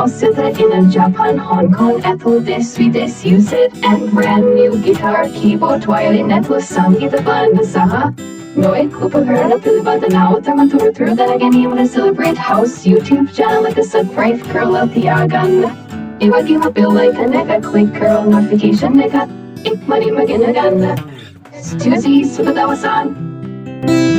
Australia, in Japan, Hong Kong, Apple, this, we this, use it, and brand new guitar, keyboard, violin, network, संगीत band, सहा Noik, उपकरण, पिलबंद, नावतम, through that again, even a Celebrate House YouTube channel, like a subscribe, curl out the agan. Iwagi ma bill like a nega, click curl notification, nega, ik money maginagan. Stuzies, but that was on.